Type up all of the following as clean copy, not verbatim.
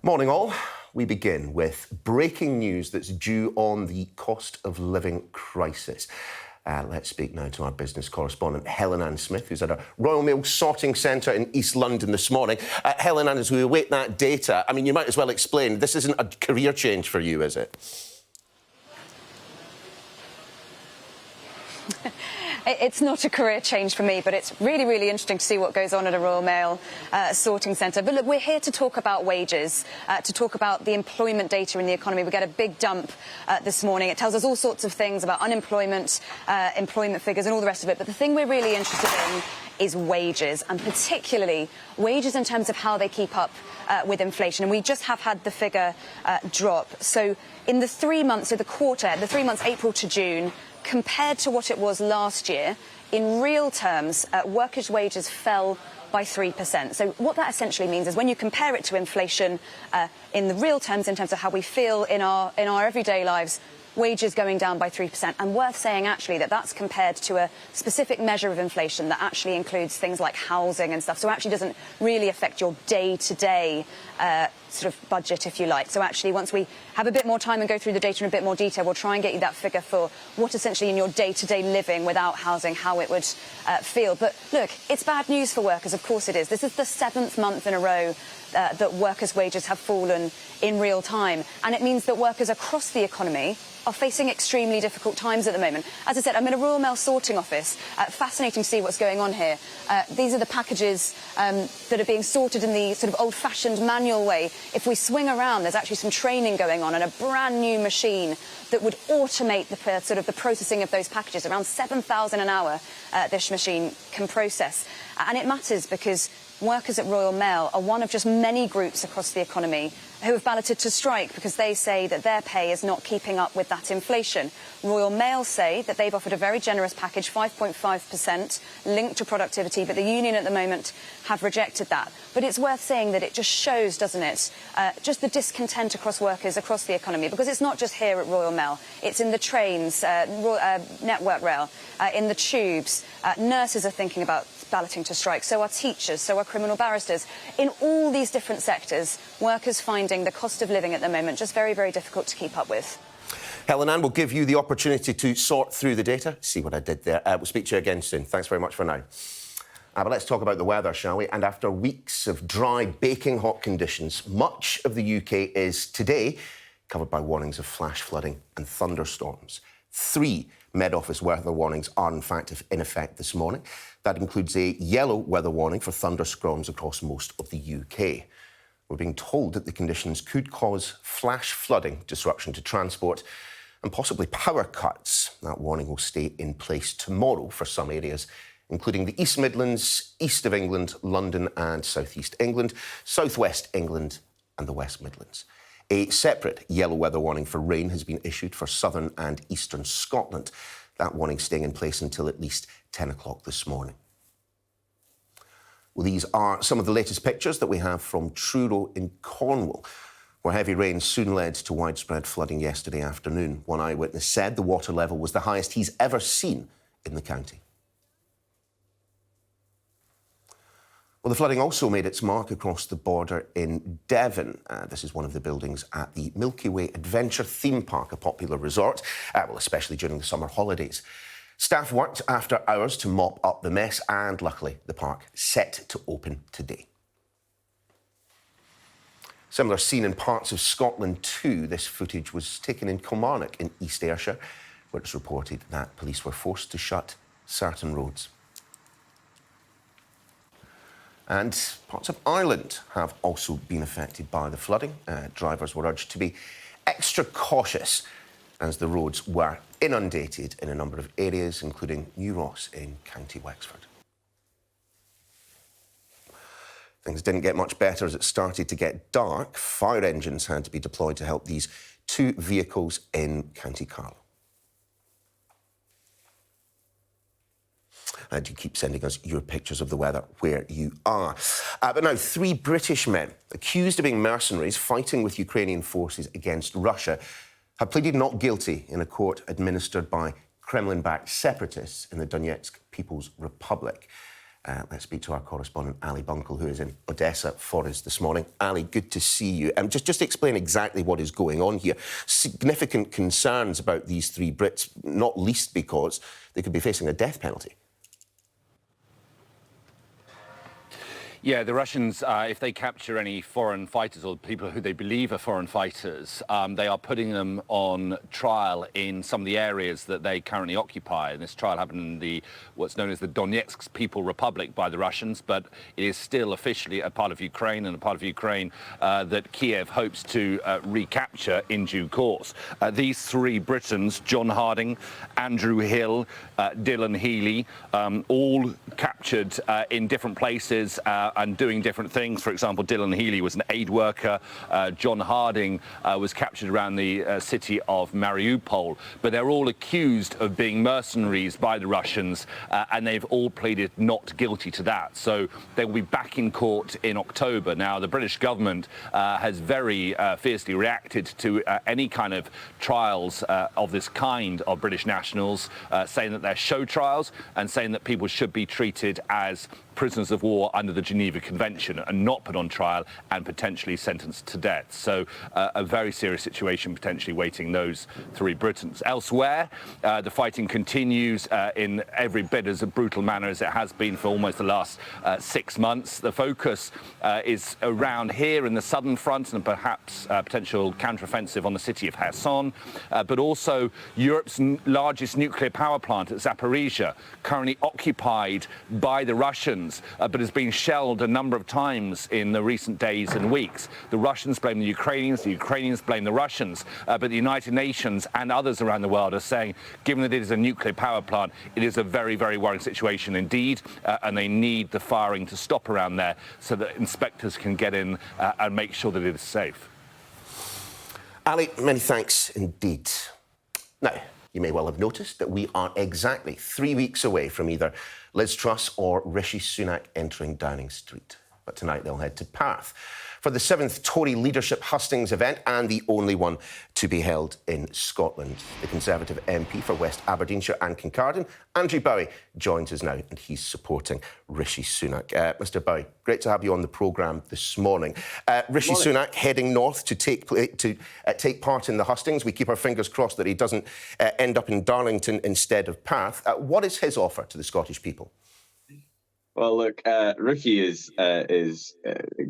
Morning all. We begin with breaking news that's due on the cost of living crisis. Let's speak now to our business correspondent, Helen-Ann Smith, who's at a Royal Mail sorting centre in East London this morning. Helen-Ann, as we await that data, I mean, you might as well explain, this isn't a career change for you, is it? It's not a career change for me, but it's really, really interesting to see what goes on at a Royal Mail sorting centre. But look, we're here to talk about wages, to talk about the employment data in the economy. We get a big dump this morning. It tells us all sorts of things about unemployment, employment figures and all the rest of it. But the thing we're really interested in is wages, and particularly wages in terms of how they keep up with inflation. And we just have had the figure drop. So in the 3 months, so the 3 months, April to June, compared to what it was last year, in real terms, workers' wages fell by 3%. So what that essentially means is when you compare it to inflation in the real terms, in terms of how we feel in our everyday lives, wages going down by 3%. And worth saying, actually, that that's compared to a specific measure of inflation that actually includes things like housing and stuff. So it actually doesn't really affect your day-to-day sort of budget, if you like. So actually, once we have a bit more time and go through the data in a bit more detail, we'll try and get you that figure for what essentially in your day-to-day living without housing, how it would feel. But look, it's bad news for workers, of course it is. This is the 7th month in a row that workers' wages have fallen in real time. And it means that workers across the economy are facing extremely difficult times at the moment. As I said, I'm in a Royal Mail sorting office. Fascinating to see what's going on here. These are the packages that are being sorted in the sort of old-fashioned manual way. If we swing around, there's actually some training going on and a brand new machine that would automate the sort of the processing of those packages. Around 7,000 an hour this machine can process. And it matters because workers at Royal Mail are one of just many groups across the economy who have balloted to strike because they say that their pay is not keeping up with that inflation. Royal Mail say that they've offered a very generous package, 5.5% linked to productivity, but the union at the moment have rejected that. But it's worth saying that it just shows, doesn't it, just the discontent across workers across the economy, because it's not just here at Royal Mail. It's in the trains, Network Rail, in the tubes. Nurses are thinking about balloting to strike, so are teachers, so are criminal barristers. In all these different sectors, workers finding the cost of living at the moment just very, very difficult to keep up with. Helen-Ann, we'll give you the opportunity to sort through the data. See what I did there. We'll speak to you again soon. Thanks very much for now. But let's talk about the weather, shall we? And after weeks of dry, baking hot conditions, much of the UK is today covered by warnings of flash flooding and thunderstorms. 3 Met Office weather warnings are, in fact, in effect this morning. That includes a yellow weather warning for thunderstorms across most of the UK. We're being told that the conditions could cause flash flooding, disruption to transport, and possibly power cuts. That warning will stay in place tomorrow for some areas, including the East Midlands, East of England, London and South East England, South West England and the West Midlands. A separate yellow weather warning for rain has been issued for southern and eastern Scotland. That warning staying in place until at least 10 o'clock this morning. Well, these are some of the latest pictures that we have from Truro in Cornwall, where heavy rain soon led to widespread flooding yesterday afternoon. One eyewitness said the water level was the highest he's ever seen in the county. Well, the flooding also made its mark across the border in Devon. This is one of the buildings at the Milky Way Adventure theme park, a popular resort, especially during the summer holidays. Staff worked after hours to mop up the mess and, luckily, the park set to open today. Similar scene in parts of Scotland too. This footage was taken in Kilmarnock in East Ayrshire, where it's reported that police were forced to shut certain roads. And parts of Ireland have also been affected by the flooding. Drivers were urged to be extra cautious as the roads were inundated in a number of areas, including New Ross in County Wexford. Things didn't get much better as it started to get dark. Fire engines had to be deployed to help these 2 vehicles in County Carlow. And you keep sending us your pictures of the weather where you are. But now, 3 British men accused of being mercenaries fighting with Ukrainian forces against Russia have pleaded not guilty in a court administered by Kremlin-backed separatists in the Donetsk People's Republic. Let's speak to our correspondent, Ali Bunkle, who is in Odessa for us this morning. Ali, good to see you. Just explain exactly what is going on here. Significant concerns about these three Brits, not least because they could be facing a death penalty. Yeah, the Russians, if they capture any foreign fighters or people who they believe are foreign fighters, they are putting them on trial in some of the areas that they currently occupy. And this trial happened in what's known as the Donetsk People Republic by the Russians, but it is still officially a part of Ukraine, and a part of Ukraine that Kiev hopes to recapture in due course. These three Britons, John Harding, Andrew Hill, Dylan Healy, all captured in different places and doing different things. For example, Dylan Healy was an aid worker. John Harding was captured around the city of Mariupol. But they're all accused of being mercenaries by the Russians, and they've all pleaded not guilty to that. So they will be back in court in October. Now, the British government has very fiercely reacted to any kind of trials of this kind of British nationals, saying that they're show trials and saying that people should be treated as prisoners of war under the Geneva Convention and not put on trial and potentially sentenced to death. So a very serious situation potentially waiting those three Britons. Elsewhere, the fighting continues in every bit as a brutal manner as it has been for almost the last 6 months. The focus is around here in the southern front and perhaps potential counteroffensive on the city of Kherson, but also Europe's largest nuclear power plant at Zaporizhia, currently occupied by the Russians, but has been shelled a number of times in the recent days and weeks. The Russians blame the Ukrainians blame the Russians, but the United Nations and others around the world are saying, given that it is a nuclear power plant, it is a very, very worrying situation indeed, and they need the firing to stop around there so that inspectors can get in and make sure that it is safe. Ali, many thanks indeed. Now, you may well have noticed that we are exactly 3 weeks away from either Liz Truss or Rishi Sunak entering Downing Street. But tonight they'll head to Perth for the 7th Tory leadership hustings event and the only one to be held in Scotland. The Conservative MP for West Aberdeenshire and Kincardine, Andrew Bowie, joins us now and he's supporting Rishi Sunak. Mr Bowie, great to have you on the programme this morning. Rishi Sunak heading north to take part in the hustings. We keep our fingers crossed that he doesn't end up in Darlington instead of Perth. What is his offer to the Scottish people? Well, look, Rishi is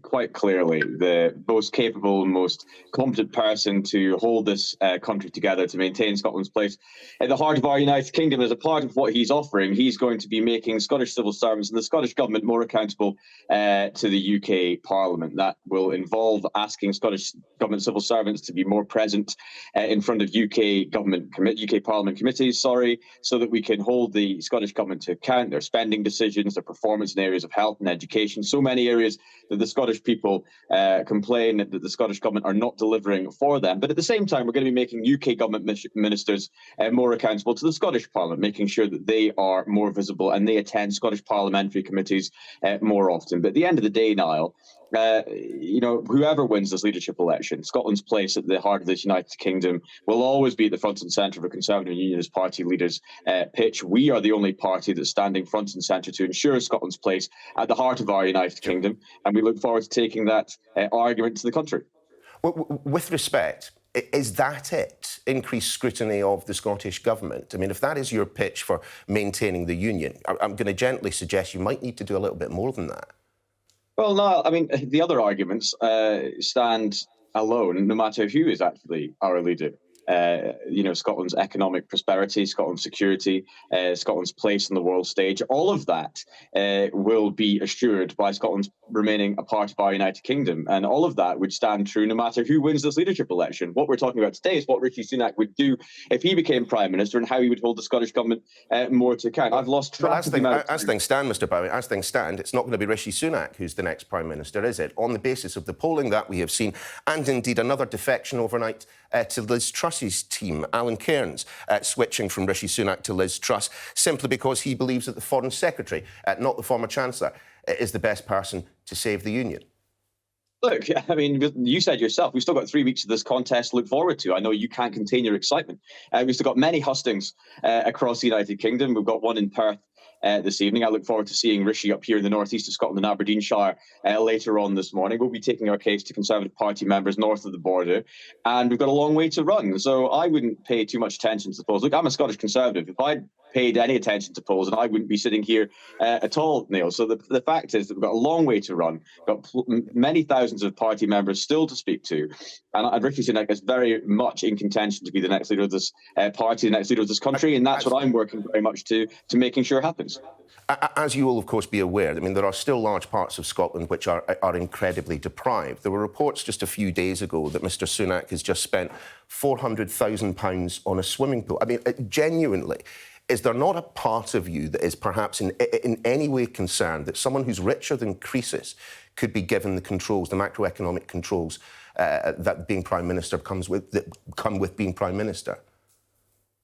quite clearly the most capable and most competent person to hold this country together, to maintain Scotland's place at the heart of our United Kingdom. As a part of what he's offering, he's going to be making Scottish civil servants and the Scottish Government more accountable to the UK Parliament. That will involve asking Scottish Government civil servants to be more present in front of UK Parliament committees, so that we can hold the Scottish Government to account, their spending decisions, their performance in areas of health and education, so many areas that the Scottish people complain that the Scottish Government are not delivering for them. But at the same time, we're going to be making UK Government ministers more accountable to the Scottish Parliament, making sure that they are more visible and they attend Scottish parliamentary committees more often. But at the end of the day, Niall, whoever wins this leadership election, Scotland's place at the heart of this United Kingdom will always be at the front and centre of a Conservative and Unionist Party leaders' pitch. We are the only party that's standing front and centre to ensure Scotland's place at the heart of our United Kingdom, and we look forward to taking that argument to the country. With respect, is that it? Increased scrutiny of the Scottish Government? I mean, if that is your pitch for maintaining the Union, I'm going to gently suggest you might need to do a little bit more than that. Well, no, I mean, the other arguments stand alone, no matter who is actually our leader. Scotland's economic prosperity, Scotland's security, Scotland's place on the world stage, all of that will be assured by Scotland remaining a part of our United Kingdom. And all of that would stand true no matter who wins this leadership election. What we're talking about today is what Rishi Sunak would do if he became Prime Minister and how he would hold the Scottish Government more to account. I've lost track of the amount. As things stand, Mr Bowie, as things stand, it's not going to be Rishi Sunak who's the next Prime Minister, is it? On the basis of the polling that we have seen, and indeed another defection overnight to Liz Truss's team, Alan Cairns, switching from Rishi Sunak to Liz Truss, simply because he believes that the Foreign Secretary, not the former Chancellor, is the best person to save the Union. Look, I mean, you said yourself, we've still got 3 weeks of this contest to look forward to. I know you can't contain your excitement. We've still got many hustings across the United Kingdom. We've got one in Perth this evening. I look forward to seeing Rishi up here in the northeast of Scotland and Aberdeenshire later on this morning. We'll be taking our case to Conservative Party members north of the border, and we've got a long way to run. So I wouldn't pay too much attention to the polls. Look, I'm a Scottish Conservative. If I paid any attention to polls, and I wouldn't be sitting here at all, Neil. So the fact is that we've got a long way to run. We've got many thousands of party members still to speak to, and Rishi Sunak is very much in contention to be the next leader of this party, the next leader of this country, and that's what I'm working very much to making sure happens. As you will, of course, be aware, I mean, there are still large parts of Scotland which are incredibly deprived. There were reports just a few days ago that Mr Sunak has just spent £400,000 on a swimming pool. I mean, genuinely, is there not a part of you that is perhaps in any way concerned that someone who's richer than Croesus could be given the controls, the macroeconomic controls that being Prime Minister that come with being Prime Minister?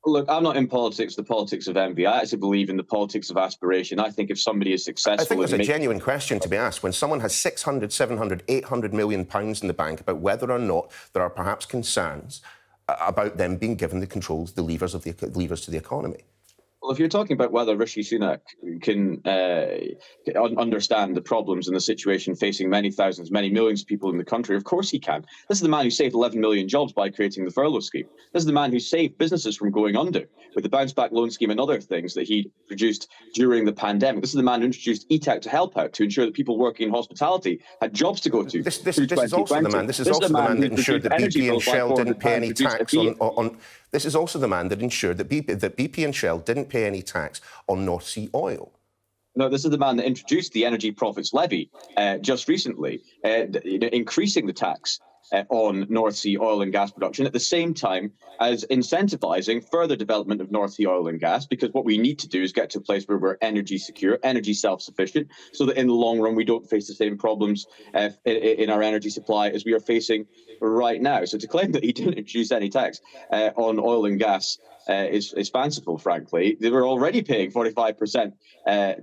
Look, I'm not in politics, the politics of envy. I actually believe in the politics of aspiration. I think if somebody is successful... I think there's a genuine question to be asked. When someone has 600, 700, 800 million pounds in the bank, about whether or not there are perhaps concerns about them being given the controls, the levers to the economy. Well, if you're talking about whether Rishi Sunak can understand the problems and the situation facing many thousands, many millions of people in the country, of course he can. This is the man who saved 11 million jobs by creating the furlough scheme. This is the man who saved businesses from going under with the bounce back loan scheme and other things that he produced during the pandemic. This is the man who introduced ETAC to help out, to ensure that people working in hospitality had jobs to go to. This is also the man. This is also the man that ensured that BP and Shell didn't pay any tax on. This is also the man that ensured that BP and Shell didn't pay any tax on North Sea oil. No, this is the man that introduced the Energy Profits Levy just recently, increasing the tax on North Sea oil and gas production at the same time as incentivising further development of North Sea oil and gas, because what we need to do is get to a place where we're energy secure, energy self-sufficient, so that in the long run we don't face the same problems in our energy supply as we are facing right now. So to claim that he didn't introduce any tax on oil and gas is fanciful, frankly. They were already paying 45%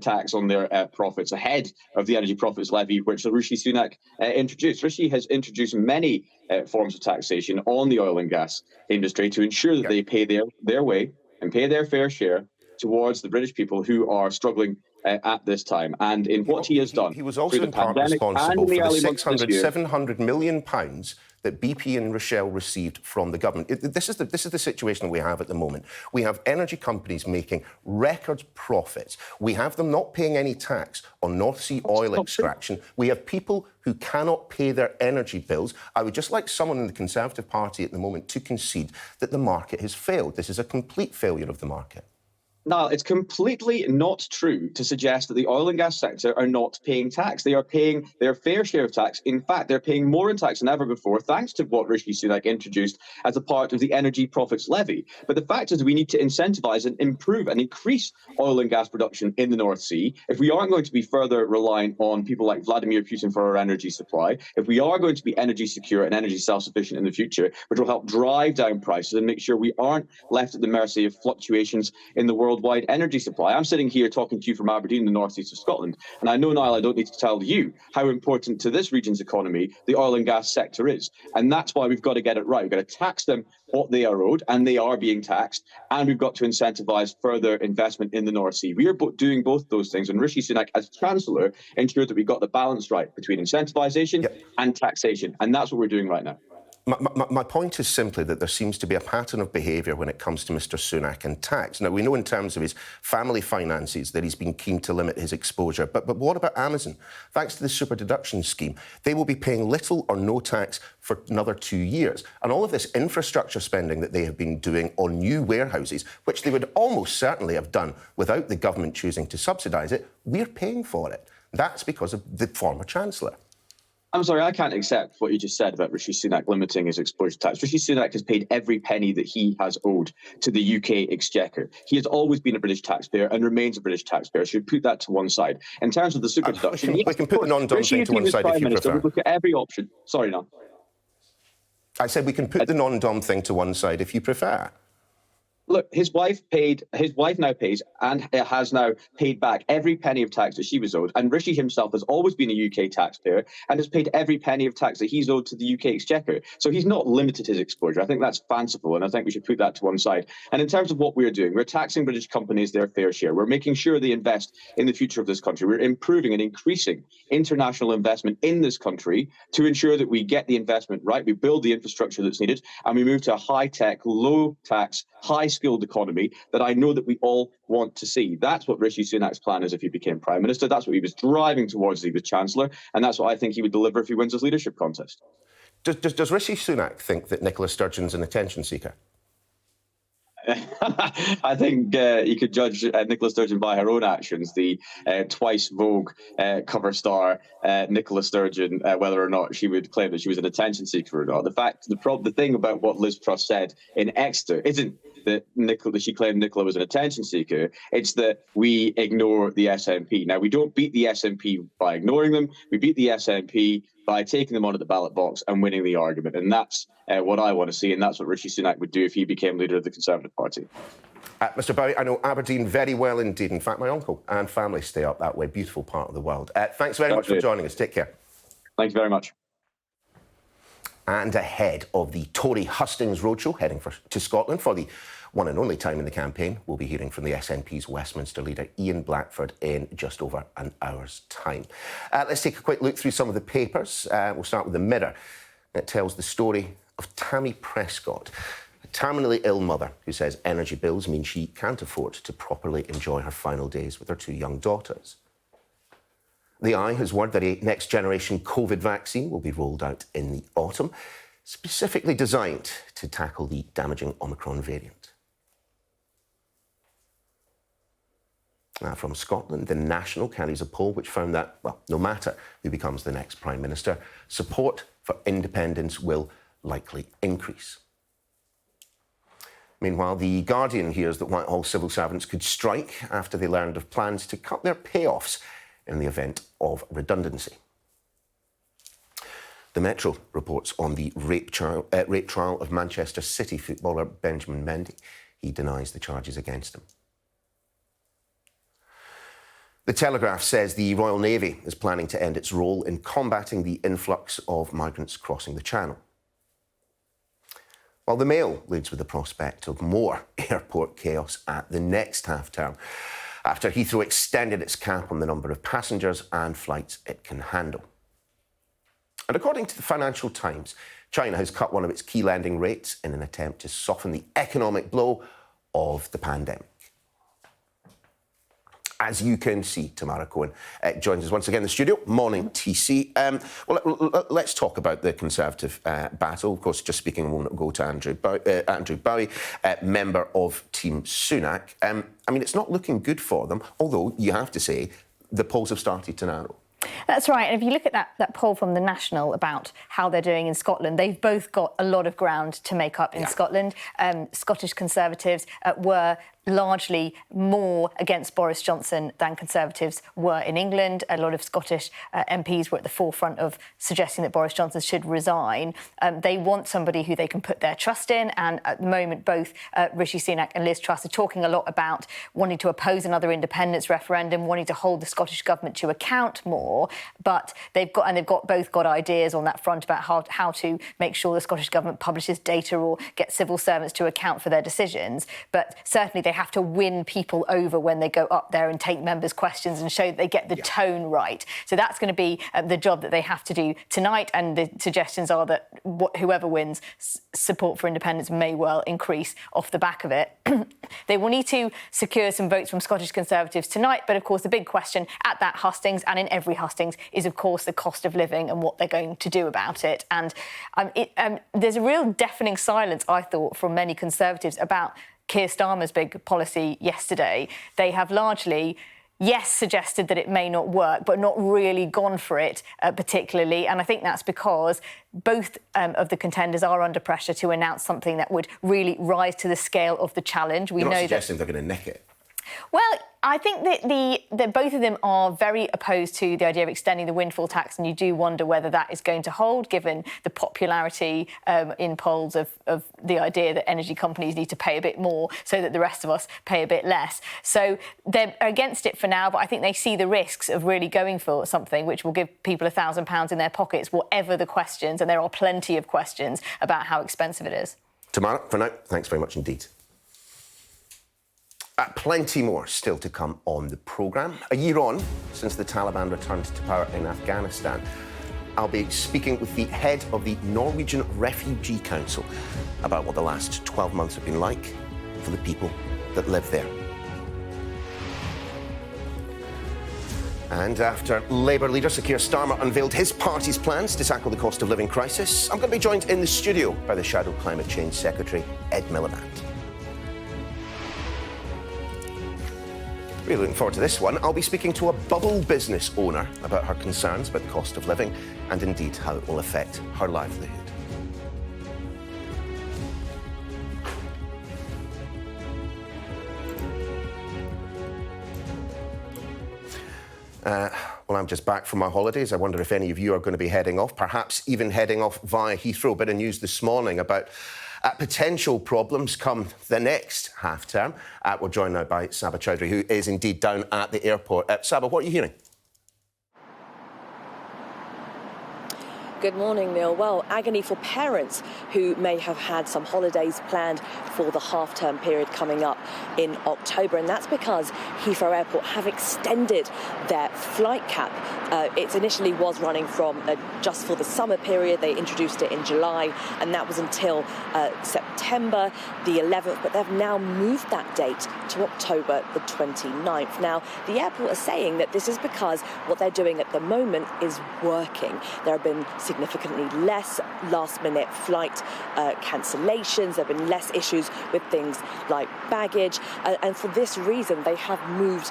tax on their profits ahead of the Energy Profits Levy, which Rishi Sunak introduced. Rishi has introduced many forms of taxation on the oil and gas industry to ensure that they pay their way and pay their fair share towards the British people who are struggling at this time. And in what he has done, he was also in part responsible for the 600, 700 million pounds that BP and Shell received from the government. This is the situation that we have at the moment. We have energy companies making record profits. We have them not paying any tax on North Sea oil extraction. We have people who cannot pay their energy bills. I would just like someone in the Conservative Party at the moment to concede that the market has failed. This is a complete failure of the market. Now, it's completely not true to suggest that the oil and gas sector are not paying tax. They are paying their fair share of tax. In fact, they're paying more in tax than ever before, thanks to what Rishi Sunak introduced as a part of the Energy Profits Levy. But the fact is we need to incentivise and improve and increase oil and gas production in the North Sea. If we aren't going to be further reliant on people like Vladimir Putin for our energy supply, if we are going to be energy secure and energy self-sufficient in the future, which will help drive down prices and make sure we aren't left at the mercy of fluctuations in the worldwide energy supply. I'm sitting here talking to you from Aberdeen, the northeast of Scotland, and I know, Niall, I don't need to tell you how important to this region's economy the oil and gas sector is. And that's why we've got to get it right. We've got to tax them what they are owed, and they are being taxed, and we've got to incentivise further investment in the North Sea. We are doing both those things, and Rishi Sunak, as Chancellor, ensured that we got the balance right between incentivisation and taxation, and that's what we're doing right now. My point is simply that there seems to be a pattern of behaviour when it comes to Mr Sunak and tax. Now, we know in terms of his family finances that he's been keen to limit his exposure, but what about Amazon? Thanks to the super deduction scheme, they will be paying little or no tax for another 2 years. And all of this infrastructure spending that they have been doing on new warehouses, which they would almost certainly have done without the government choosing to subsidise it, we're paying for it. That's because of the former Chancellor. I'm sorry, I can't accept what you just said about Rishi Sunak limiting his exposure to tax. Rishi Sunak has paid every penny that he has owed to the UK Exchequer. He has always been a British taxpayer and remains a British taxpayer. So we put that to one side. In terms of the super deduction, we can put the non-dom thing to one side if you prefer. We look at every option. Sorry, no. I said we can put the non-dom thing to one side if you prefer. Look, his wife now pays and has now paid back every penny of tax that she was owed. And Rishi himself has always been a UK taxpayer and has paid every penny of tax that he's owed to the UK Exchequer. So he's not limited his exposure. I think that's fanciful, and I think we should put that to one side. And in terms of what we're doing, we're taxing British companies their fair share. We're making sure they invest in the future of this country. We're improving and increasing international investment in this country to ensure that we get the investment right, we build the infrastructure that's needed, and we move to a high-tech, low-tax, high-skilled economy that I know that we all want to see. That's what Rishi Sunak's plan is if he became Prime Minister. That's what he was driving towards as he was Chancellor, and that's what I think he would deliver if he wins his leadership contest. Does Rishi Sunak think that Nicola Sturgeon's an attention seeker? I think you could judge Nicola Sturgeon by her own actions. The twice Vogue cover star Nicola Sturgeon, whether or not she would claim that she was an attention seeker or not. The thing about what Liz Truss said in Exeter isn't that she claimed Nicola was an attention seeker. It's that we ignore the SNP. Now, we don't beat the SNP by ignoring them. We beat the SNP by taking them onto the ballot box and winning the argument. And that's what I want to see, and that's what Rishi Sunak would do if he became leader of the Conservative Party. Mr Bowie, I know Aberdeen very well indeed. In fact, my uncle and family stay up that way. Beautiful part of the world. Thanks very much for joining us. Take care. Thank you very much. And ahead of the Tory hustings roadshow heading to Scotland for the one and only time in the campaign, we'll be hearing from the SNP's Westminster leader, Ian Blackford, in just over an hour's time. Let's take a quick look through some of the papers. We'll start with the Mirror. It tells the story of Tammy Prescott, a terminally ill mother who says energy bills mean she can't afford to properly enjoy her final days with her two young daughters. The Eye has word that a next-generation COVID vaccine will be rolled out in the autumn, specifically designed to tackle the damaging Omicron variant. From Scotland, The National carries a poll which found that, well, no matter who becomes the next Prime Minister, support for independence will likely increase. Meanwhile, The Guardian hears that Whitehall civil servants could strike after they learned of plans to cut their payoffs in the event of redundancy. The Metro reports on the rape trial of Manchester City footballer Benjamin Mendy. He denies the charges against him. The Telegraph says the Royal Navy is planning to end its role in combating the influx of migrants crossing the Channel. While the Mail leads with the prospect of more airport chaos at the next half-term, after Heathrow extended its cap on the number of passengers and flights it can handle. And according to the Financial Times, China has cut one of its key lending rates in an attempt to soften the economic blow of the pandemic. As you can see, Tamara Cohen joins us once again in the studio. Morning, TC. Let's talk about the Conservative battle. Of course, just speaking a moment ago to Andrew Bowie, member of Team Sunak. I mean, it's not looking good for them, although you have to say the polls have started to narrow. That's right. And if you look at that poll from The National about how they're doing in Scotland, they've both got a lot of ground to make up in Scotland. Scottish Conservatives were largely more against Boris Johnson than Conservatives were in England. A lot of Scottish MPs were at the forefront of suggesting that Boris Johnson should resign. They want somebody who they can put their trust in, and at the moment both Rishi Sunak and Liz Truss are talking a lot about wanting to oppose another independence referendum, wanting to hold the Scottish Government to account more, but they've both got ideas on that front about how to make sure the Scottish Government publishes data or get civil servants to account for their decisions. But certainly they have to win people over when they go up there and take members' questions and show that they get the tone right. So that's going to be the job that they have to do tonight, and the suggestions are that whoever wins, support for independence may well increase off the back of it. They will need to secure some votes from Scottish Conservatives tonight, but of course the big question at that hustings and in every hustings is of course the cost of living and what they're going to do about it. And there's a real deafening silence, I thought, from many Conservatives about Keir Starmer's big policy yesterday. They have largely, yes, suggested that it may not work, but not really gone for it particularly. And I think that's because both of the contenders are under pressure to announce something that would really rise to the scale of the challenge. You're not suggesting they're going to nick it. Well, I think that both of them are very opposed to the idea of extending the windfall tax, and you do wonder whether that is going to hold, given the popularity in polls of the idea that energy companies need to pay a bit more so that the rest of us pay a bit less. So they're against it for now, but I think they see the risks of really going for something which will give people £1,000 in their pockets, whatever the questions, and there are plenty of questions about how expensive it is. Tamara, for now, thanks very much indeed. Plenty more still to come on the programme. A year on since the Taliban returned to power in Afghanistan, I'll be speaking with the head of the Norwegian Refugee Council about what the last 12 months have been like for the people that live there. And after Labour leader Sir Keir Starmer unveiled his party's plans to tackle the cost of living crisis, I'm going to be joined in the studio by the Shadow Climate Change Secretary, Ed Miliband. Really looking forward to this one. I'll be speaking to a bubble business owner about her concerns about the cost of living and indeed how it will affect her livelihood. Well, I'm just back from my holidays. I wonder if any of you are going to be heading off, perhaps even heading off via Heathrow. Bit of news this morning about potential problems come the next half-term. We're joined now by Saba Chowdhury, who is indeed down at the airport. Saba, what are you hearing? Good morning, Neil. Well, agony for parents who may have had some holidays planned for the half-term period coming up in October, and that's because Heathrow Airport have extended their flight cap. It initially was running from just for the summer period. They introduced it in July, and that was until September the 11th, but they've now moved that date to October the 29th. Now, the airport is saying that this is because what they're doing at the moment is working. There have been significantly less last-minute flight cancellations. There have been less issues with things like baggage, and for this reason they have moved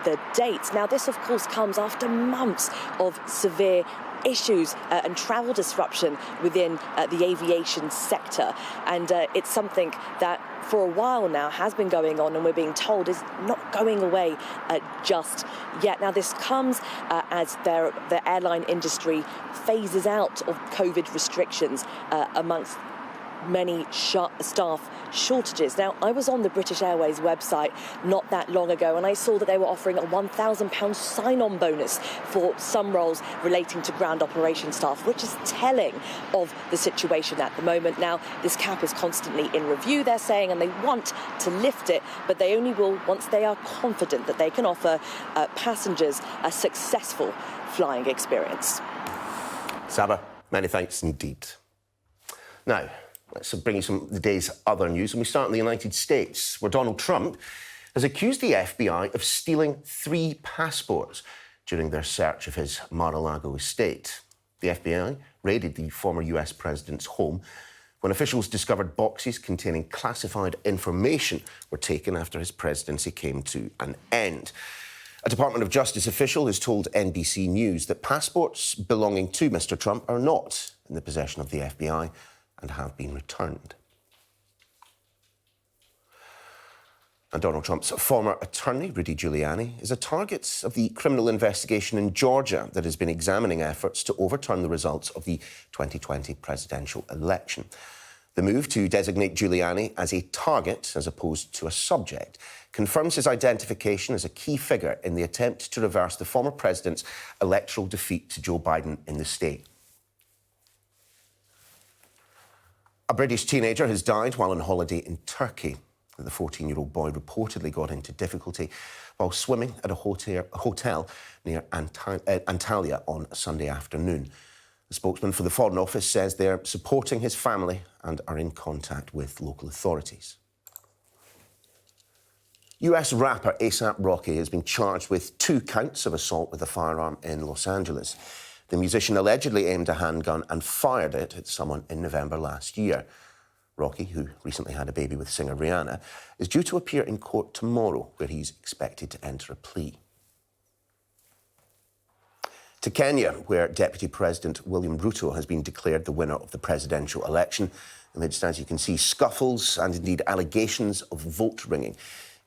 the dates. Now, this of course comes after months of severe issues and travel disruption within the aviation sector, and it's something that for a while now has been going on, and we're being told is not going away just yet. Now, this comes as the airline industry phases out of COVID restrictions amongst many staff shortages. Now, I was on the British Airways website not that long ago, and I saw that they were offering a £1,000 sign-on bonus for some roles relating to ground operation staff, which is telling of the situation at the moment. Now, this cap is constantly in review, they're saying, and they want to lift it, but they only will once they are confident that they can offer passengers a successful flying experience. Saba, many thanks indeed. Now, let's bring you some of the day's other news, and we start in the United States, where Donald Trump has accused the FBI of stealing 3 passports during their search of his Mar-a-Lago estate. The FBI raided the former US president's home when officials discovered boxes containing classified information were taken after his presidency came to an end. A Department of Justice official has told NBC News that passports belonging to Mr. Trump are not in the possession of the FBI and have been returned. And Donald Trump's former attorney, Rudy Giuliani, is a target of the criminal investigation in Georgia that has been examining efforts to overturn the results of the 2020 presidential election. The move to designate Giuliani as a target as opposed to a subject confirms his identification as a key figure in the attempt to reverse the former president's electoral defeat to Joe Biden in the state. A British teenager has died while on holiday in Turkey. The 14-year-old boy reportedly got into difficulty while swimming at a hotel near Antalya on Sunday afternoon. The spokesman for the Foreign Office says they're supporting his family and are in contact with local authorities. US rapper A$AP Rocky has been charged with 2 counts of assault with a firearm in Los Angeles. The musician allegedly aimed a handgun and fired it at someone in November last year. Rocky, who recently had a baby with singer Rihanna, is due to appear in court tomorrow, where he's expected to enter a plea. To Kenya, where Deputy President William Ruto has been declared the winner of the presidential election, amidst, as you can see, scuffles and indeed allegations of vote ringing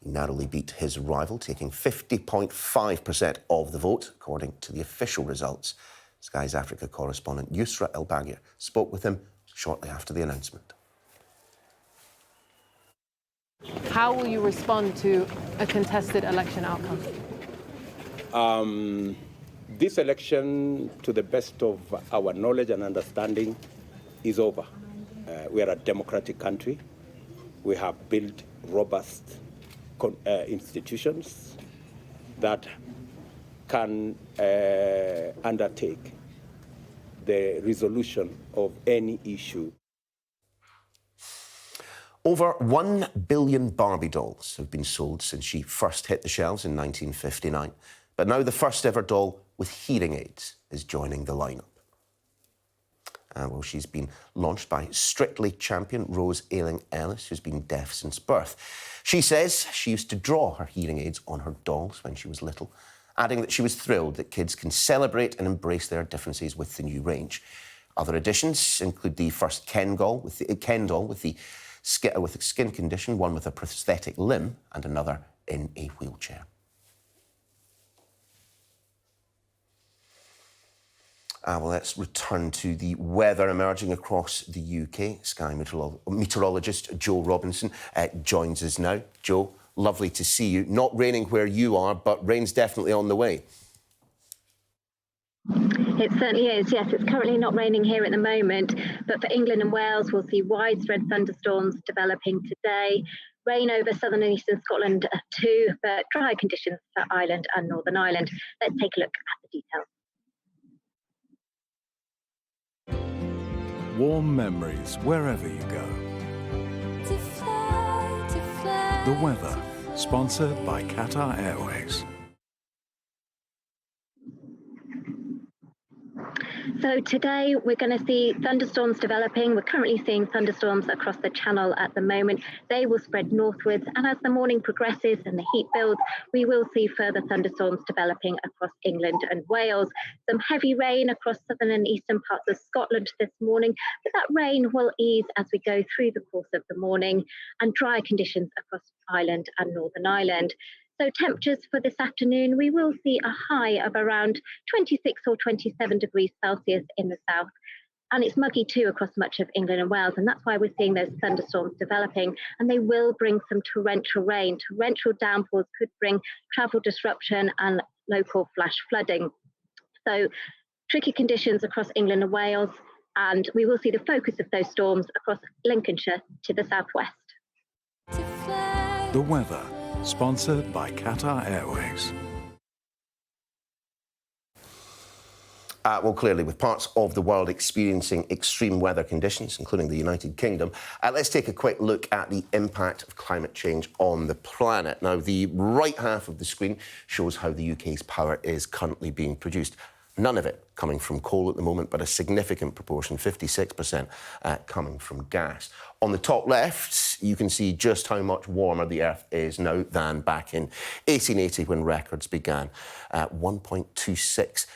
He narrowly beat his rival, taking 50.5% of the vote, according to the official results. Sky's Africa correspondent Yusra El-Baghir spoke with him shortly after the announcement. How will you respond to a contested election outcome? This election, to the best of our knowledge and understanding, is over. We are a democratic country. We have built robust institutions that can undertake the resolution of any issue. Over 1 billion Barbie dolls have been sold since she first hit the shelves in 1959. But now the first ever doll with hearing aids is joining the lineup. Well, she's been launched by Strictly champion Rose Ayling-Ellis, who's been deaf since birth. She says she used to draw her hearing aids on her dolls when she was little, adding that she was thrilled that kids can celebrate and embrace their differences with the new range. Other additions include the first Ken doll with a skin condition, one with a prosthetic limb, and another in a wheelchair. Well, let's return to the weather emerging across the UK. Sky meteorologist Joe Robinson joins us now. Joe, lovely to see you. Not raining where you are, but rain's definitely on the way. It certainly is, yes. It's currently not raining here at the moment, but for England and Wales, we'll see widespread thunderstorms developing today. Rain over southern and eastern Scotland too, but dry conditions for Ireland and Northern Ireland. Let's take a look at the details. Warm memories wherever you go. The weather, sponsored by Qatar Airways. So today we're going to see thunderstorms developing. We're currently seeing thunderstorms across the Channel at the moment. They will spread northwards, and as the morning progresses and the heat builds, we will see further thunderstorms developing across England and Wales. Some heavy rain across southern and eastern parts of Scotland this morning, but that rain will ease as we go through the course of the morning, and dry conditions across Ireland and Northern Ireland. So temperatures for this afternoon, we will see a high of around 26 or 27 degrees Celsius in the south. And it's muggy too across much of England and Wales. And that's why we're seeing those thunderstorms developing. And they will bring some torrential rain. Torrential downpours could bring travel disruption and local flash flooding. So tricky conditions across England and Wales. And we will see the focus of those storms across Lincolnshire to the southwest. The weather, sponsored by Qatar Airways. Well, clearly, with parts of the world experiencing extreme weather conditions, including the United Kingdom, let's take a quick look at the impact of climate change on the planet. Now, the right half of the screen shows how the UK's power is currently being produced. None of it coming from coal at the moment, but a significant proportion, 56%, coming from gas. On the top left, you can see just how much warmer the Earth is now than back in 1880 when records began. 1.26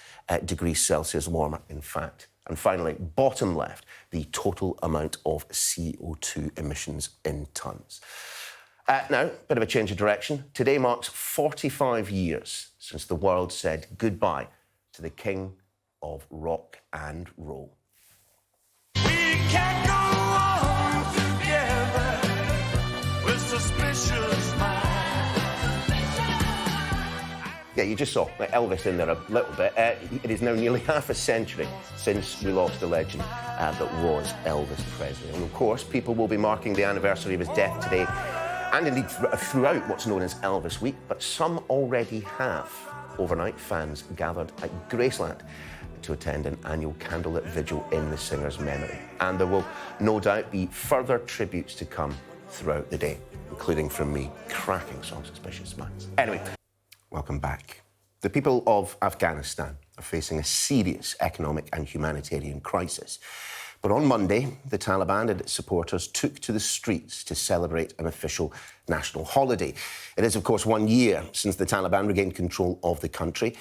degrees Celsius warmer, in fact. And finally, bottom left, the total amount of CO2 emissions in tonnes. Now, a bit of a change of direction. Today marks 45 years since the world said goodbye to the king of rock and roll. We can't go on together with suspicious minds. Yeah, you just saw Elvis in there a little bit. It is now nearly half a century since we lost a legend that was Elvis Presley. And of course, people will be marking the anniversary of his death today, and indeed throughout what's known as Elvis Week, but some already have. Overnight, fans gathered at Graceland to attend an annual candlelit vigil in the singer's memory. And there will no doubt be further tributes to come throughout the day, including from me, cracking Some Suspicious Minds. Anyway, welcome back. The people of Afghanistan are facing a serious economic and humanitarian crisis. But on Monday, the Taliban and its supporters took to the streets to celebrate an official national holiday. It is, of course, 1 year since the Taliban regained control of the country.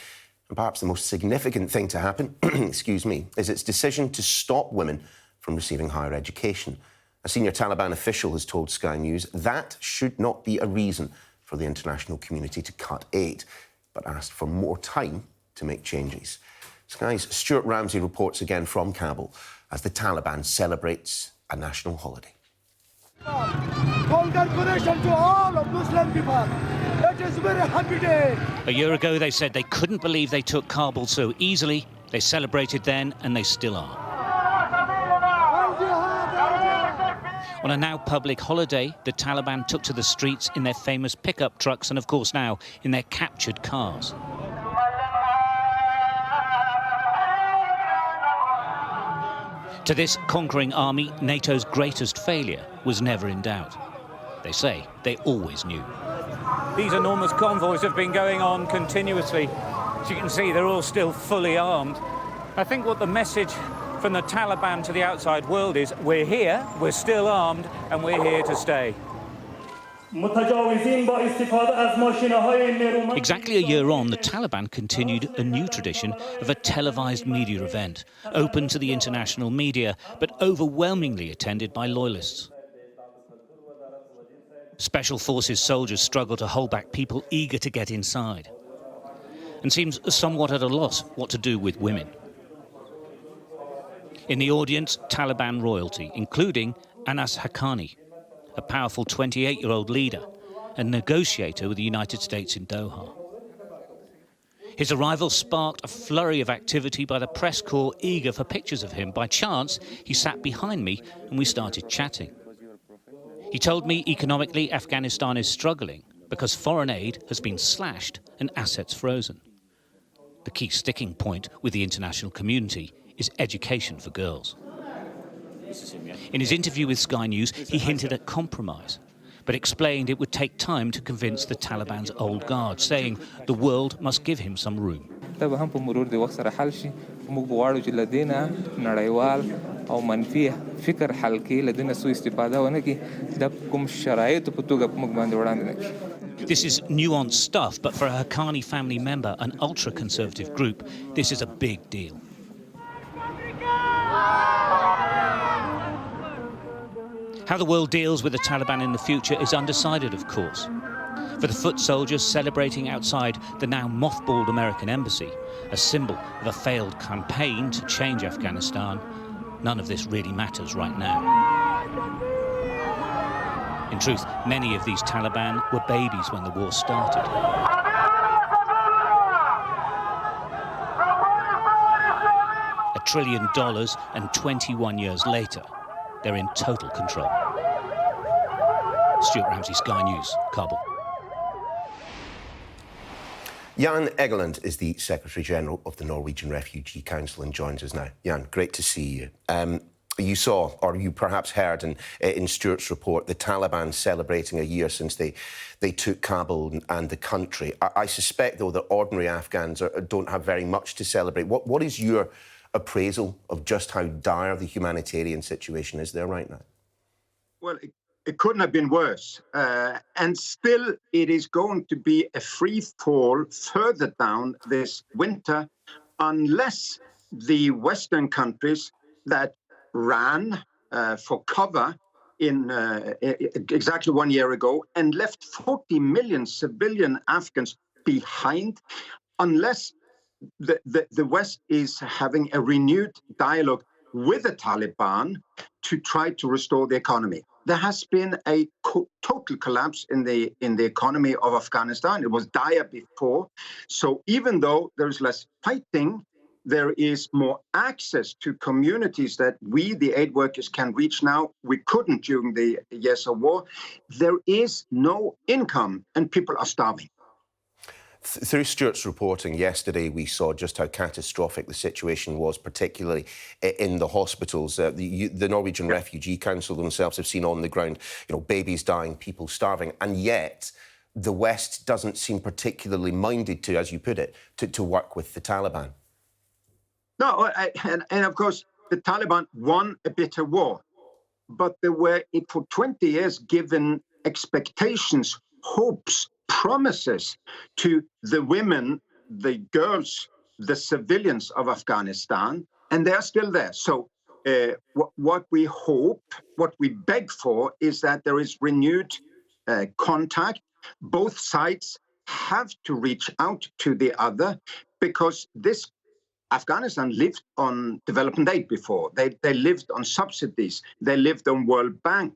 And perhaps the most significant thing to happen, excuse me, is its decision to stop women from receiving higher education. A senior Taliban official has told Sky News that should not be a reason for the international community to cut aid, but asked for more time to make changes. Sky's Stuart Ramsey reports again from Kabul as the Taliban celebrates a national holiday. Congratulations to all of Muslim people. It is a very happy day. A year ago, they said they couldn't believe they took Kabul so easily. They celebrated then, and they still are. On a now public holiday, the Taliban took to the streets in their famous pickup trucks and, of course, now in their captured cars. To this conquering army, NATO's greatest failure was never in doubt. They say they always knew. These enormous convoys have been going on continuously. As you can see, they're all still fully armed. I think what the message from the Taliban to the outside world is, we're here, we're still armed, and we're here to stay. Exactly a year on, the Taliban continued a new tradition of a televised media event, open to the international media, but overwhelmingly attended by loyalists. Special Forces soldiers struggle to hold back people eager to get inside, and seems somewhat at a loss what to do with women. In the audience, Taliban royalty, including Anas Haqqani, a powerful 28-year-old leader and negotiator with the United States in Doha. His arrival sparked a flurry of activity by the press corps eager for pictures of him. By chance, he sat behind me and we started chatting. He told me economically Afghanistan is struggling because foreign aid has been slashed and assets frozen. The key sticking point with the international community is education for girls. In his interview with Sky News, he hinted at compromise, but explained it would take time to convince the Taliban's old guard, saying the world must give him some room. This is nuanced stuff, but for a Haqqani family member, an ultra-conservative group, this is a big deal. How the world deals with the Taliban in the future is undecided, of course. For the foot soldiers celebrating outside the now mothballed American embassy, a symbol of a failed campaign to change Afghanistan, none of this really matters right now. In truth, many of these Taliban were babies when the war started. $1 trillion, and 21 years later, they're in total control. Stuart Ramsey, Sky News, Kabul. Jan Egeland is the Secretary-General of the Norwegian Refugee Council and joins us now. Jan, great to see you. You saw, or you perhaps heard in Stuart's report, the Taliban celebrating a year since they took Kabul and the country. I suspect, though, that ordinary Afghans don't have very much to celebrate. What is your appraisal of just how dire the humanitarian situation is there right now? Well, it couldn't have been worse. And still, it is going to be a free fall further down this winter unless the Western countries that ran for cover in exactly 1 year ago and left 40 million civilian Afghans behind, unless the West is having a renewed dialogue with the Taliban to try to restore the economy. There has been a total collapse in the economy of Afghanistan. It was dire before. So even though there is less fighting, there is more access to communities that we, the aid workers, can reach now. We couldn't during the years of war. There is no income and people are starving. Through Stuart's reporting yesterday, we saw just how catastrophic the situation was, particularly in the hospitals. The Norwegian Refugee Council themselves have seen on the ground, babies dying, people starving, and yet the West doesn't seem particularly minded to, as you put it, to work with the Taliban. No, and of course, the Taliban won a bitter war, but they were, for 20 years, given expectations, hopes, promises to the women, the girls, the civilians of Afghanistan, and they are still there. So what we hope, what we beg for, is that there is renewed contact Both sides have to reach out to the other, because Afghanistan lived on development aid before. They lived on subsidies. They lived on World Bank.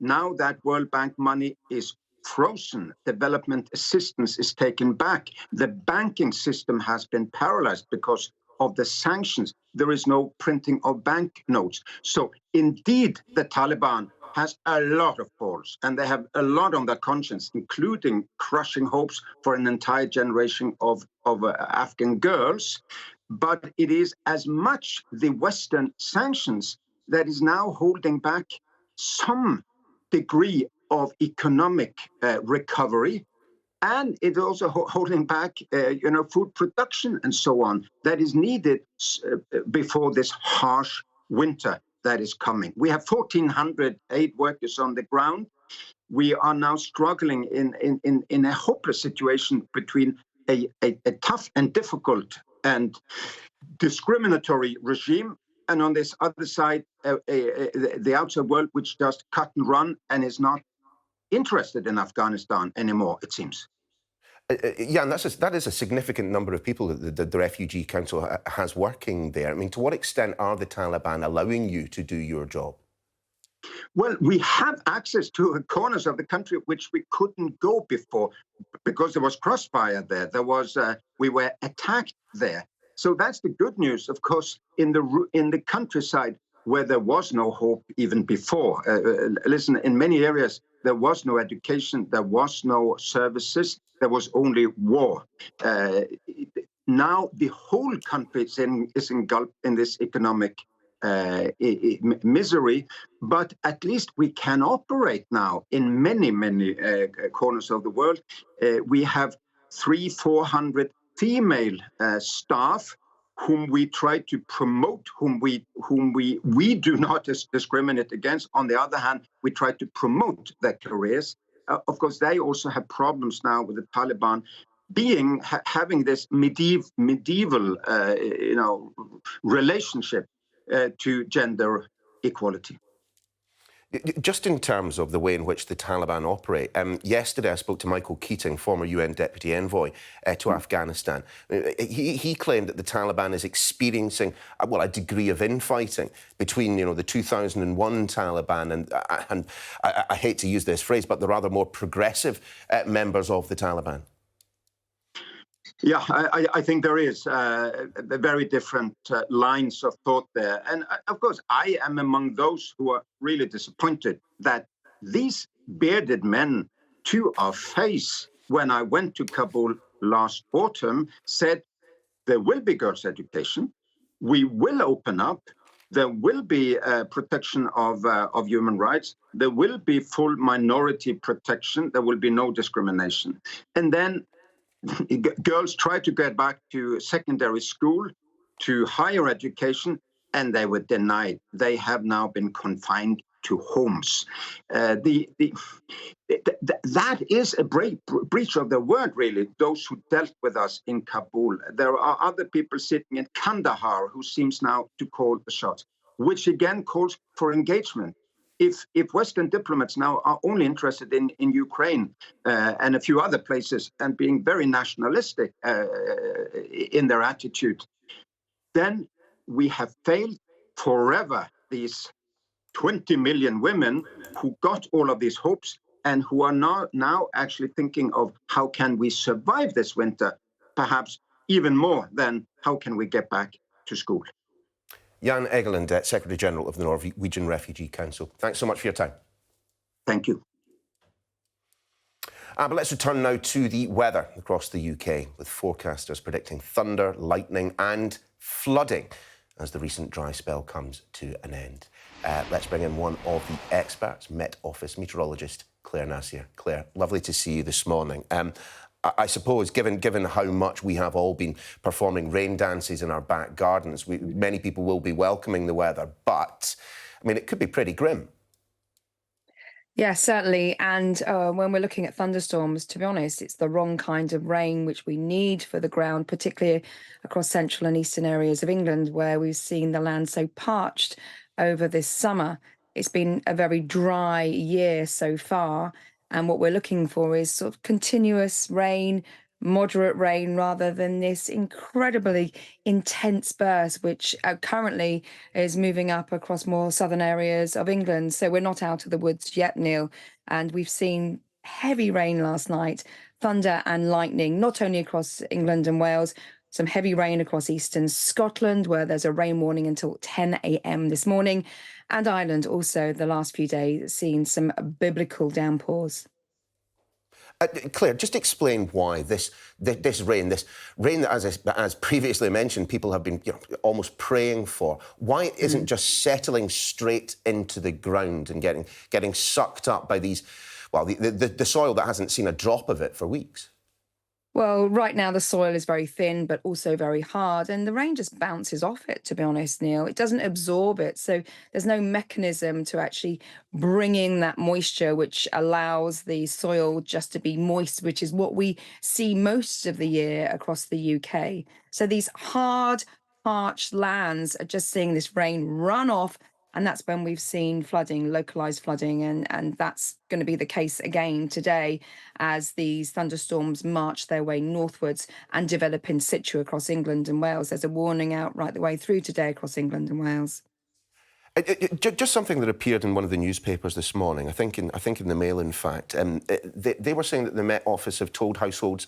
Now that World Bank money is frozen, development assistance is taken back. The banking system has been paralyzed because of the sanctions. There is no printing of bank notes. So indeed, the Taliban has a lot of faults, and they have a lot on their conscience, including crushing hopes for an entire generation of Afghan girls. But it is as much the Western sanctions that is now holding back some degree of economic recovery, and it's also holding back, food production and so on that is needed before this harsh winter that is coming. We have 1,400 aid workers on the ground. We are now struggling in a hopeless situation between a tough and difficult and discriminatory regime, and on this other side, the outside world, which just cut and run and is not interested in Afghanistan anymore, it seems. Yeah, and that is a significant number of people that the Refugee Council has working there. I mean, to what extent are the Taliban allowing you to do your job? Well, we have access to corners of the country which we couldn't go before because there was crossfire there. We were attacked there. So that's the good news. Of course, in the countryside where there was no hope even before. Listen, in many areas there was no education, there was no services, there was only war. Now the whole country is engulfed in this economic misery, but at least we can operate now in many corners of the world. We have 300-400 female staff whom we try to promote, whom we do not discriminate against. On the other hand, we try to promote their careers. Of course, they also have problems now with the Taliban having this medieval relationship to gender equality. Just in terms of the way in which the Taliban operate, yesterday I spoke to Michael Keating, former UN Deputy Envoy to Afghanistan. He claimed that the Taliban is experiencing a degree of infighting between, the 2001 Taliban and I hate to use this phrase, but the rather more progressive members of the Taliban. Yeah, I think there is very different lines of thought there. And of course, I am among those who are really disappointed that these bearded men to our face, when I went to Kabul last autumn, said there will be girls' education, we will open up, there will be protection of human rights, there will be full minority protection, there will be no discrimination. And then girls try to get back to secondary school, to higher education, and they were denied. They have now been confined to homes. That is a breach of the word, really, those who dealt with us in Kabul. There are other people sitting in Kandahar who seems now to call the shots, which again calls for engagement. If Western diplomats now are only interested in Ukraine and a few other places and being very nationalistic in their attitude, then we have failed forever these 20 million women who got all of these hopes and who are now actually thinking of how can we survive this winter, perhaps even more than how can we get back to school. Jan Egeland, Secretary-General of the Norwegian Refugee Council. Thanks so much for your time. Thank you. But let's return now to the weather across the UK, with forecasters predicting thunder, lightning and flooding as the recent dry spell comes to an end. Let's bring in one of the experts, Met Office meteorologist Claire Nassier. Claire, lovely to see you this morning. I suppose, given how much we have all been performing rain dances in our back gardens, many people will be welcoming the weather, but, I mean, it could be pretty grim. Yeah, certainly. And when we're looking at thunderstorms, to be honest, it's the wrong kind of rain which we need for the ground, particularly across central and eastern areas of England, where we've seen the land so parched over this summer. It's been a very dry year so far. And what we're looking for is sort of continuous rain, moderate rain, rather than this incredibly intense burst, which currently is moving up across more southern areas of England. So we're not out of the woods yet, Neil. And we've seen heavy rain last night, thunder and lightning, not only across England and Wales, some heavy rain across eastern Scotland, where there's a rain warning until 10 a.m. this morning, and Ireland also the last few days seen some biblical downpours. Claire, just explain why this rain that, as previously mentioned, people have been almost praying for, why it isn't just settling straight into the ground and getting sucked up by these, well, the soil that hasn't seen a drop of it for weeks. Well, right now the soil is very thin, but also very hard, and the rain just bounces off it, to be honest, Neil. It doesn't absorb it, so there's no mechanism to actually bring in that moisture, which allows the soil just to be moist, which is what we see most of the year across the UK. So these hard, parched lands are just seeing this rain run off. And that's when we've seen flooding, localized flooding, and that's going to be the case again today as these thunderstorms march their way northwards and develop in situ across England and Wales. There's a warning out right the way through today across England and Wales. Just something that appeared in one of the newspapers this morning, I think in the Mail, in fact, they were saying that the Met Office have told households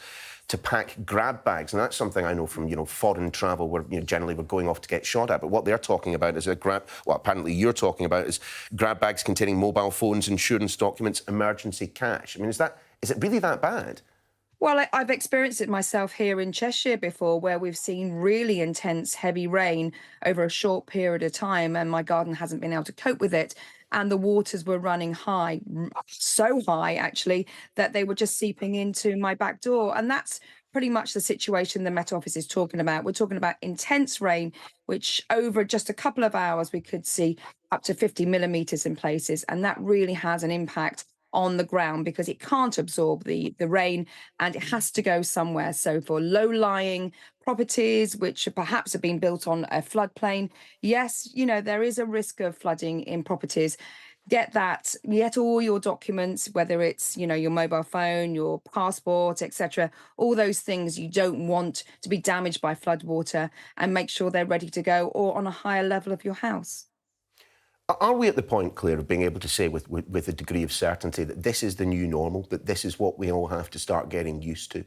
to pack grab bags, and that's something I know from foreign travel, where generally we're going off to get shot at. But what they're talking about is apparently you're talking about is grab bags containing mobile phones, insurance documents, emergency cash. I mean, is it really that bad? Well, I've experienced it myself here in Cheshire before, where we've seen really intense, heavy rain over a short period of time, and my garden hasn't been able to cope with it. And the waters were running high, so high, actually, that they were just seeping into my back door. And that's pretty much the situation the Met Office is talking about. We're talking about intense rain, which over just a couple of hours, we could see up to 50 millimetres in places. And that really has an impact on the ground because it can't absorb the rain and it has to go somewhere. So for low-lying properties, which perhaps have been built on a floodplain, yes, there is a risk of flooding in properties. Get all your documents, whether it's, your mobile phone, your passport, etc., all those things you don't want to be damaged by floodwater, and make sure they're ready to go or on a higher level of your house. Are we at the point, Claire, of being able to say with a degree of certainty that this is the new normal, that this is what we all have to start getting used to?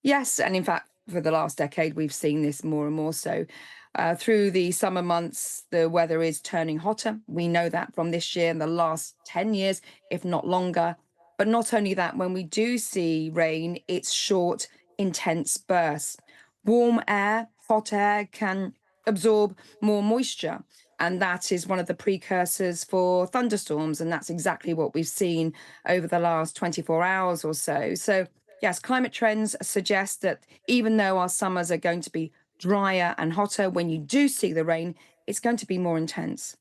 Yes, and in fact, for the last decade, we've seen this more and more so. Through the summer months, the weather is turning hotter. We know that from this year and the last 10 years, if not longer. But not only that, when we do see rain, it's short, intense bursts. Warm air, hot air can absorb more moisture. And that is one of the precursors for thunderstorms. And that's exactly what we've seen over the last 24 hours or so. So, yes, climate trends suggest that even though our summers are going to be drier and hotter, when you do see the rain, it's going to be more intense.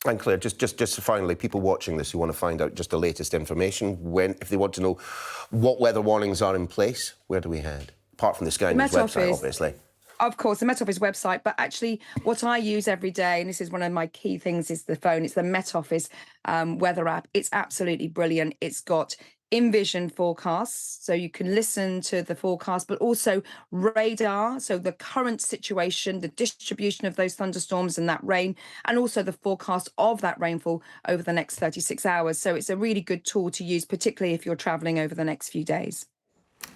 And Claire, just finally, people watching this who want to find out just the latest information, if they want to know what weather warnings are in place, where do we head? Apart from the Sky News website, obviously. Of course, the Met Office website, but actually what I use every day, and this is one of my key things, is the phone. It's the Met Office weather app. It's absolutely brilliant. It's got in-vision forecasts, so you can listen to the forecast, but also radar, so the current situation, the distribution of those thunderstorms and that rain, and also the forecast of that rainfall over the next 36 hours. So it's a really good tool to use, particularly if you're travelling over the next few days.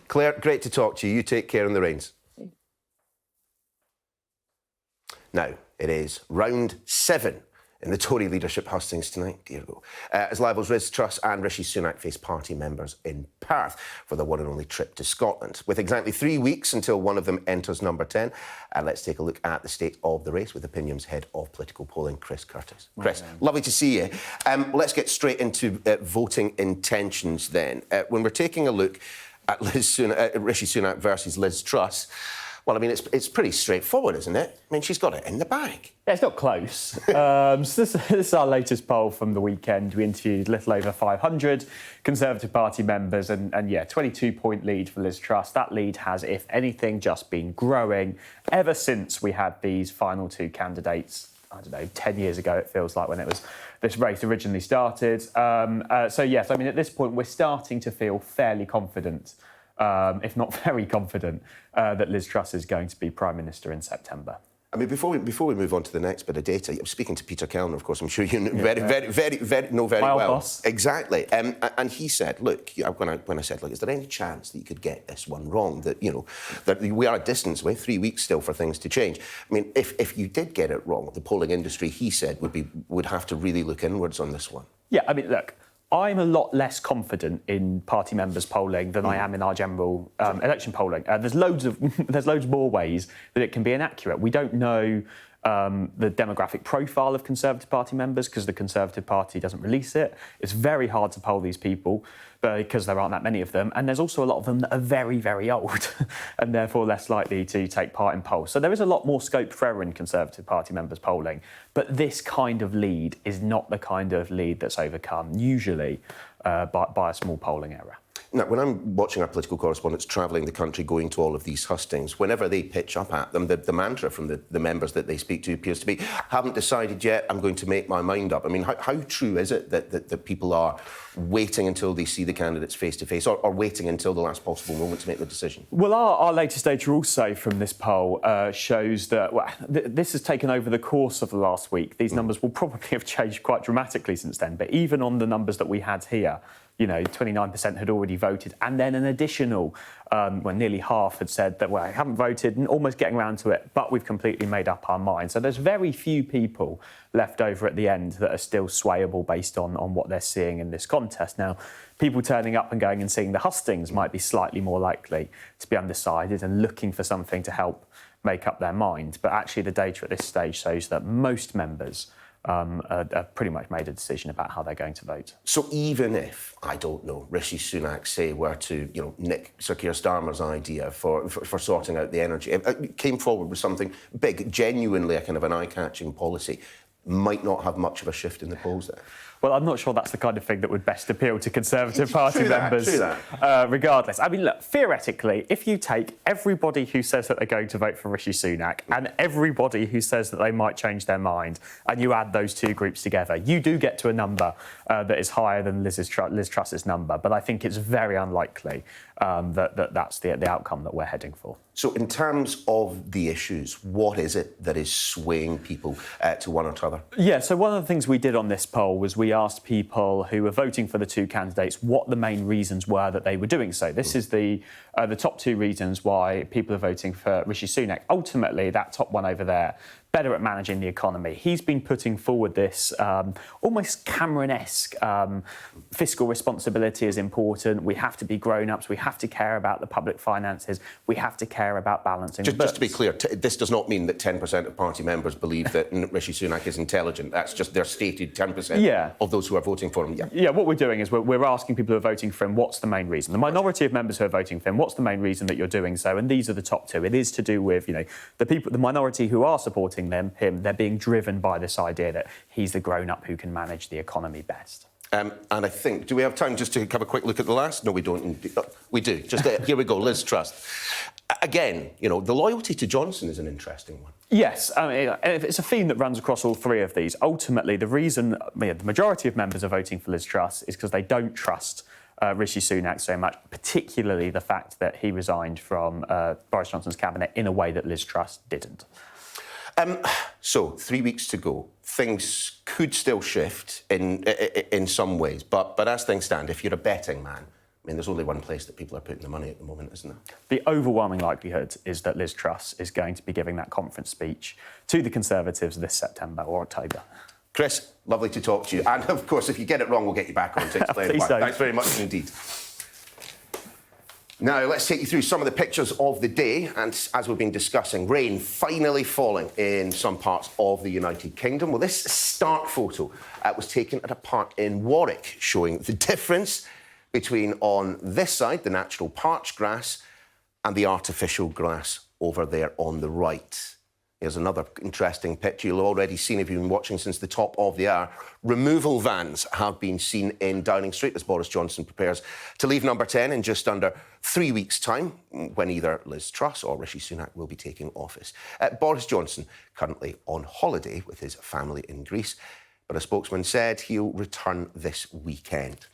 Claire, great to talk to you. You take care in the rains. Now, it is round 7 in the Tory leadership hustings tonight, dear go, as Labour's Liz Truss and Rishi Sunak face party members in Perth for their one and only trip to Scotland. With exactly 3 weeks until one of them enters number 10, let's take a look at the state of the race with Opinion's head of political polling, Chris Curtis. Chris, lovely to see you. Let's get straight into voting intentions then. When we're taking a look at Rishi Sunak versus Liz Truss, well, I mean, it's pretty straightforward, isn't it? I mean, she's got it in the bag. Yeah, it's not close. So this is our latest poll from the weekend. We interviewed a little over 500 Conservative Party members and 22-point lead for Liz Truss. That lead has, if anything, just been growing ever since we had these final two candidates I don't know, 10 years ago, it feels like, when this race originally started. So, yes, I mean, at this point, we're starting to feel fairly confident, if not very confident, that Liz Truss is going to be Prime Minister in September. I mean, before we move on to the next bit of data, I'm speaking to Peter Kellner, of course. I'm sure you know very know very My old well. boss. Exactly. And he said, look, when I said, look, is there any chance that you could get this one wrong? That, you know, that we are a distance away, 3 weeks still for things to change. I mean, if you did get it wrong, the polling industry, he said, would have to really look inwards on this one. Yeah, I mean, look, I'm a lot less confident in party members polling than I am in our general election polling. There's loads more ways that it can be inaccurate. We don't know the demographic profile of Conservative Party members because the Conservative Party doesn't release it. It's very hard to poll these people because there aren't that many of them. And there's also a lot of them that are very, very old and therefore less likely to take part in polls. So there is a lot more scope for error in Conservative Party members polling. But this kind of lead is not the kind of lead that's overcome, usually by a small polling error. Now, when I'm watching our political correspondents travelling the country, going to all of these hustings, whenever they pitch up at them, the mantra from the members that they speak to appears to be, haven't decided yet, I'm going to make my mind up. I mean, how true is it that people are waiting until they see the candidates face-to-face or waiting until the last possible moment to make the decision? Well, our latest data also from this poll shows that this has taken over the course of the last week. These numbers will probably have changed quite dramatically since then, but even on the numbers that we had here, you know, 29% had already voted, and then an additional, nearly half had said that, well, I haven't voted, and almost getting around to it, but we've completely made up our mind. So there's very few people left over at the end that are still swayable based on what they're seeing in this contest. Now, people turning up and going and seeing the hustings might be slightly more likely to be undecided and looking for something to help make up their mind. But actually, the data at this stage shows that most members have pretty much made a decision about how they're going to vote. So even if, I don't know, Rishi Sunak, say, were to, you know, nick Sir Keir Starmer's idea for sorting out the energy, it came forward with something big, genuinely a kind of an eye-catching policy, might not have much of a shift in the polls there. Well, I'm not sure that's the kind of thing that would best appeal to Conservative Party members, true regardless. I mean, look, theoretically, if you take everybody who says that they're going to vote for Rishi Sunak and everybody who says that they might change their mind, and you add those two groups together, you do get to a number that is higher than Liz Truss's number. But I think it's very unlikely that's the outcome that we're heading for. So in terms of the issues, what is it that is swaying people to one or t'other? Yeah, so one of the things we did on this poll was we asked people who were voting for the two candidates what the main reasons were that they were doing so. This is the top two reasons why people are voting for Rishi Sunak. Ultimately, that top one over there, better at managing the economy. He's been putting forward this almost Cameron-esque fiscal responsibility is important. We have to be grown-ups. We have to care about the public finances. We have to care about balancing the books. Just to be clear, this does not mean that 10% of party members believe that Rishi Sunak is intelligent. That's just their stated 10% of those who are voting for him. Yeah, what we're doing is we're asking people who are voting for him what's the main reason. The minority of members who are voting for him, what's the main reason that you're doing so? And these are the top two. It is to do with, you know, the minority who are supporting him, they're being driven by this idea that he's the grown-up who can manage the economy best. And I think, do we have time just to have a quick look at the last? No, we don't. We do. Just here we go, Liz Truss. Again, you know, the loyalty to Johnson is an interesting one. Yes, I mean, it's a theme that runs across all three of these. Ultimately, the reason the majority of members are voting for Liz Truss is because they don't trust Rishi Sunak so much, particularly the fact that he resigned from Boris Johnson's cabinet in a way that Liz Truss didn't. So 3 weeks to go. Things could still shift in some ways, but as things stand, if you're a betting man, I mean, there's only one place that people are putting the money at the moment, isn't there? The overwhelming likelihood is that Liz Truss is going to be giving that conference speech to the Conservatives this September or October. Chris, lovely to talk to you. And, of course, if you get it wrong, we'll get you back on to explain why. Thanks very much indeed. Now, let's take you through some of the pictures of the day. And as we've been discussing, rain finally falling in some parts of the United Kingdom. Well, this stark photo was taken at a park in Warwick, showing the difference between, on this side, the natural parched grass and the artificial grass over there on the right. Here's another interesting picture you'll already seen if you've been watching since the top of the hour. Removal vans have been seen in Downing Street as Boris Johnson prepares to leave Number 10 in just under 3 weeks' time, when either Liz Truss or Rishi Sunak will be taking office. Boris Johnson currently on holiday with his family in Greece, but a spokesman said he'll return this weekend.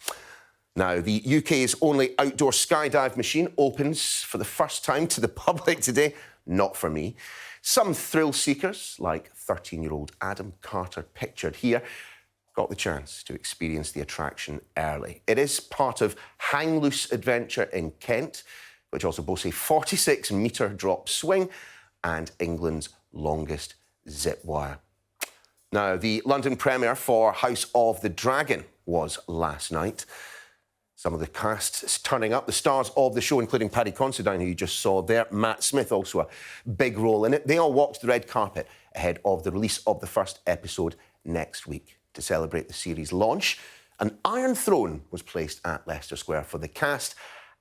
Now, the UK's only outdoor skydive machine opens for the first time to the public today. Not for me. Some thrill seekers, like 13-year-old Adam Carter, pictured here, got the chance to experience the attraction early. It is part of Hang Loose Adventure in Kent, which also boasts a 46-metre drop swing and England's longest zip wire. Now, the London premiere for House of the Dragon was last night. Some of the cast is turning up. The stars of the show, including Paddy Considine, who you just saw there, Matt Smith, also a big role in it. They all walked the red carpet ahead of the release of the first episode next week. To celebrate the series' launch, an Iron Throne was placed at Leicester Square for the cast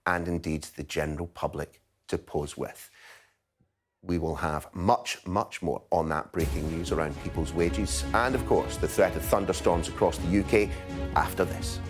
and indeed the general public to pose with. We will have much, much more on that breaking news around people's wages and, of course, the threat of thunderstorms across the UK after this.